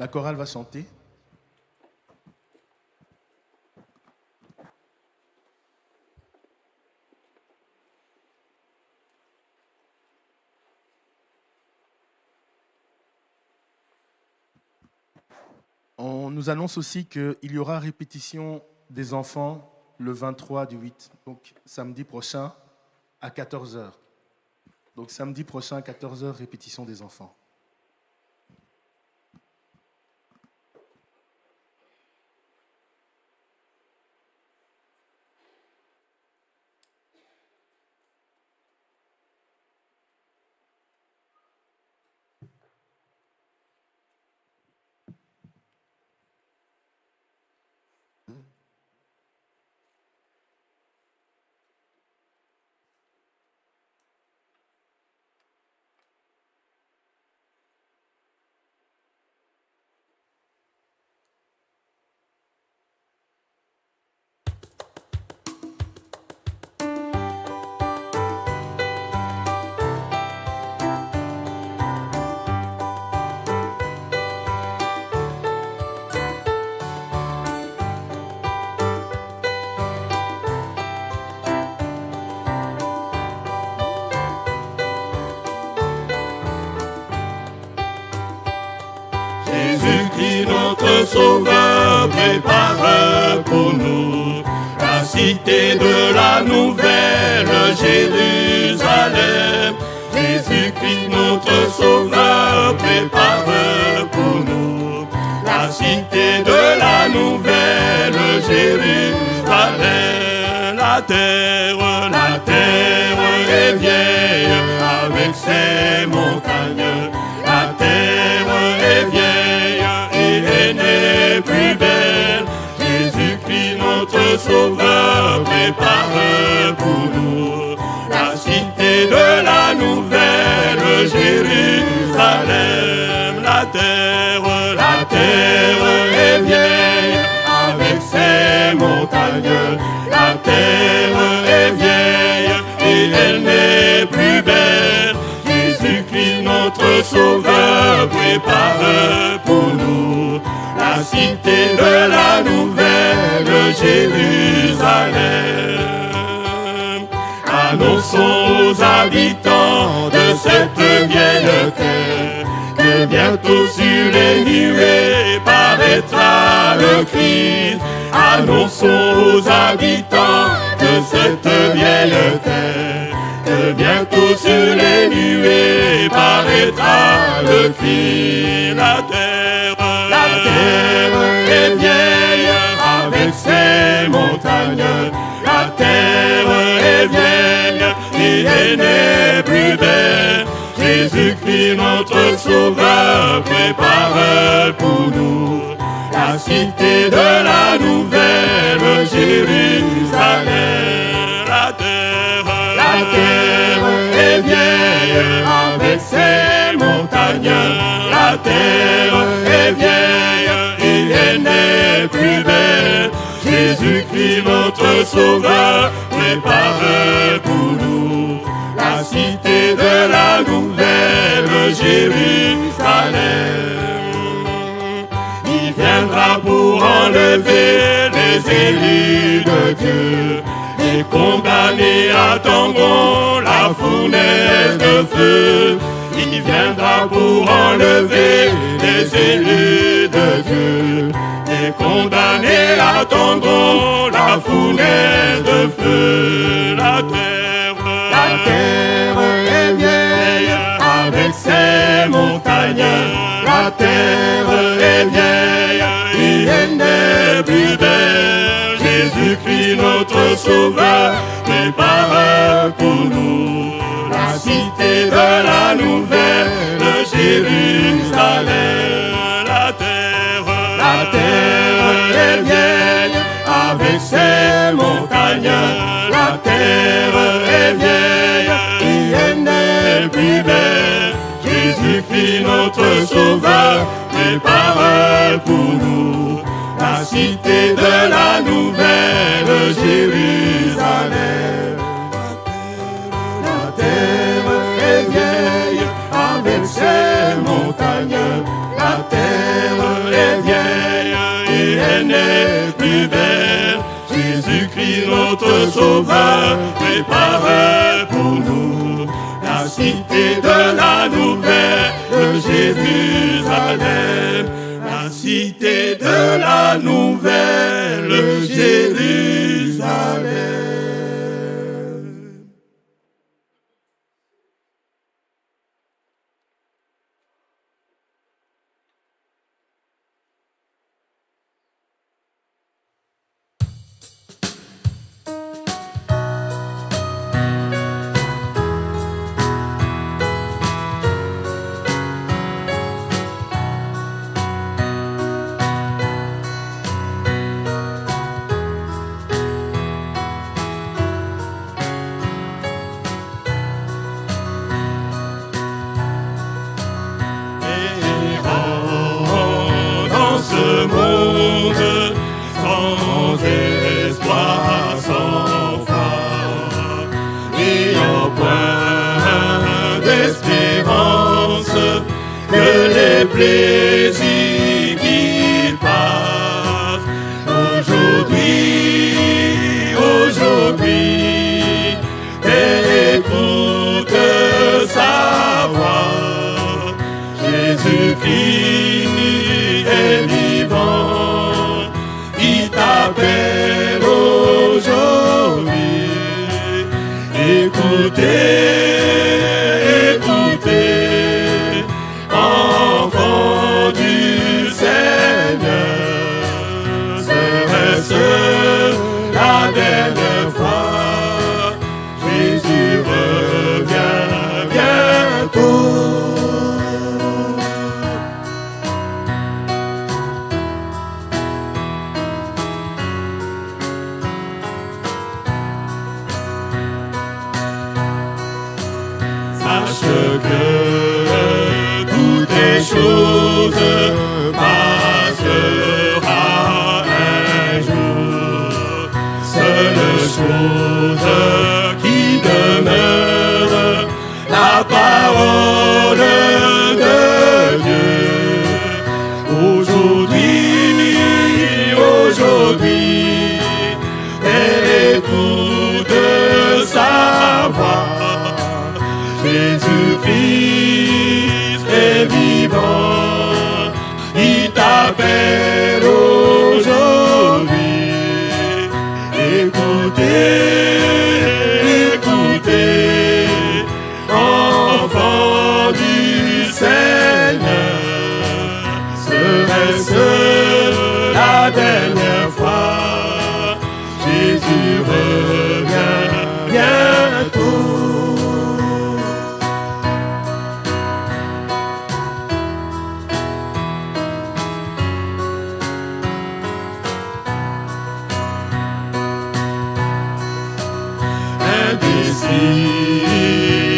La chorale va chanter. On nous annonce aussi qu'il y aura répétition des enfants le 23 du 8, donc samedi prochain à 14h. Donc samedi prochain à 14h, répétition des enfants. Jésus-Christ notre Sauveur prépare pour nous la cité de la nouvelle Jérusalem. Jésus-Christ notre Sauveur prépare pour nous la cité de la nouvelle Jérusalem. La terre est vieille avec ses montagnes. La terre est vieille et elle n'est plus belle. Jésus-Christ notre Sauveur prépare pour nous la cité de la nouvelle Jérusalem. La terre est vieille avec ses montagnes. La terre est vieille et elle n'est plus belle. Jésus-Christ notre Sauveur prépare pour nous la cité de la nouvelle Jérusalem. Annonçons aux habitants de cette vieille terre que bientôt sur les nuées paraîtra le Christ. Annonçons aux habitants de cette vieille terre que bientôt sur les nuées paraîtra le Christ. La terre est vieille avec ses montagnes. La terre est vieille et elle n'est plus belle. Jésus-Christ notre Sauveur prépare pour nous la cité de la nouvelle Jérusalem. La terre est vieille avec ses montagnes. La terre est vieille et elle n'est plus belle. Jésus-Christ notre Sauveur prépare pour nous la cité de la nouvelle Jérusalem. Il viendra pour enlever les élus de Dieu. Les condamnés attendront la fournaise de feu. Il viendra pour enlever les élus de Dieu. Les condamnés attendront la fournaise de feu. La terre est vieille avec ses montagnes. La terre est vieille et elle n'est plus belle. Jésus-Christ notre Sauveur prépare pour nous la cité de la nouvelle Jérusalem. La terre est vieille avec ses montagnes. La terre est vieille et elle n'est plus belle. Jésus-Christ notre Sauveur prépare pour nous la cité de la nouvelle Jérusalem. La terre est vieille avec ses montagnes. La terre n'est plus belle. Jésus-Christ notre Sauveur prépare pour nous la cité de la nouvelle Jérusalem. La cité de la nouvelle Jérusalem. plaisir qu'il passe. Aujourd'hui, elle écoute sa voix. Jésus-Christ est vivant, il t'appelle aujourd'hui. Écoutez. Jésus-Christ est vivant, il t'appelle aujourd'hui. Écoutez, enfants du Seigneur, serait-ce la dernière fois? Jésus revient bientôt.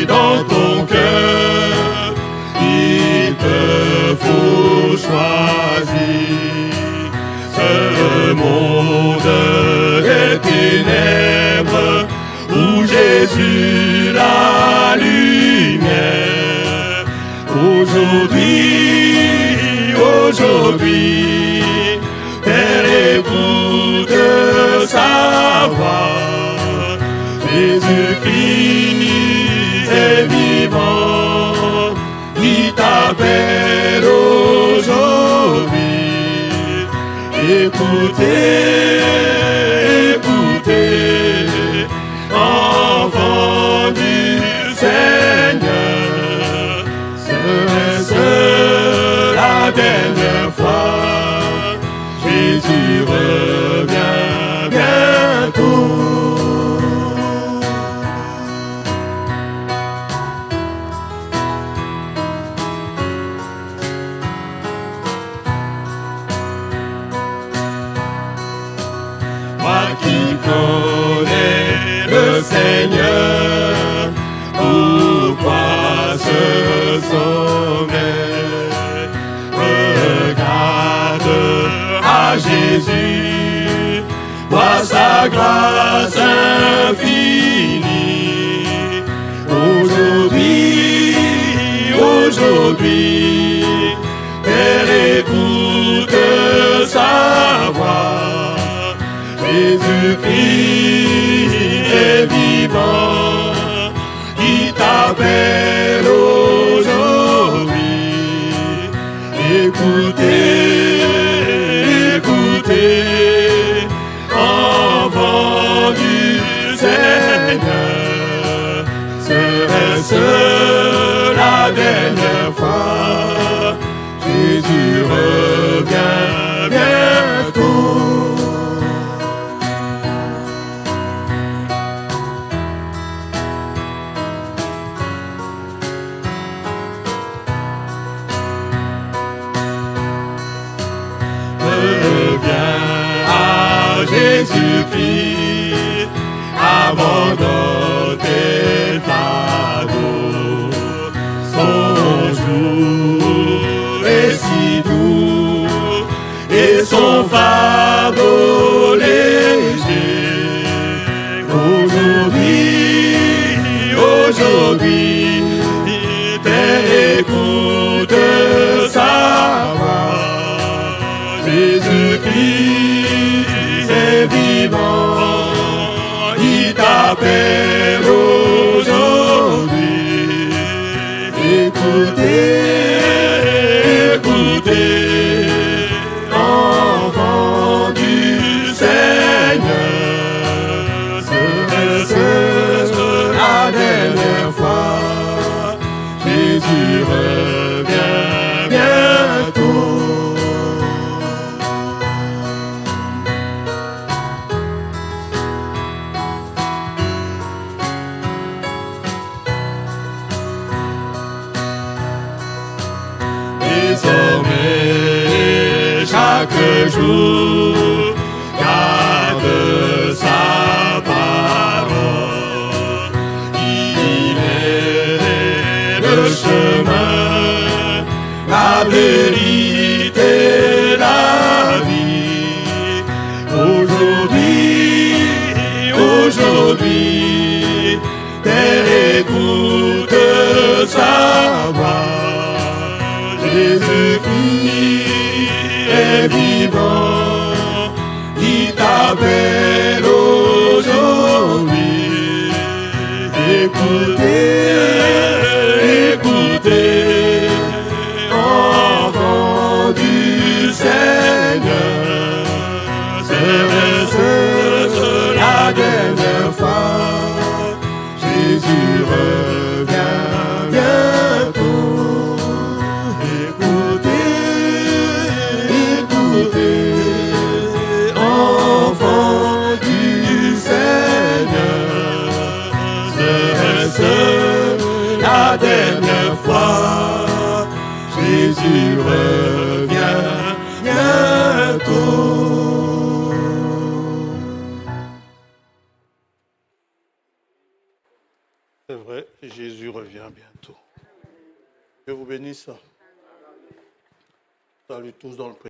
Dans ton cœur, il te faut choisir ce monde des ténèbres où Jésus la lumière. Aujourd'hui, Père, écoute sa voix. Jésus-Christ est vivant, il t'appelle aujourd'hui. Écoutez, enfants du Seigneur, serait-ce la dernière fois? Jésus revient bientôt. Connais le Seigneur, pourquoi ce sommeil? Regarde à Jésus, vois sa grâce infinie. Aujourd'hui, Père, écoute sa voix. écoutez, enfants du Seigneur, serait-ce la dernière fois? Jésus revient bientôt. Jésus-Christ, abandonne tes fardeaux. Son jour est si doux et son fardeau léger. Aujourd'hui, Père, écoute sa voix. Jésus-Christ est vivant, il t'appelle aujourd'hui. Écoutez, écoutez, enfants du Seigneur, serait-ce la dernière fois? Jésus revient bientôt. Désormais, chaque jour, garde sa parole. Il est le chemin, la vérité, la vie. Aujourd'hui, Père, écoute sa voix. Jésus-Christ est vivant, il t'appelle aujourd'hui. Écoutez, écoutez, enfants du Seigneur, serait-ce la dernière fois? Jésus revient bientôt. Enfants du Seigneur, serait-ce la dernière fois? Jésus revient bientôt. C'est vrai, Jésus revient bientôt. Que vous bénisse. Salut tous dans le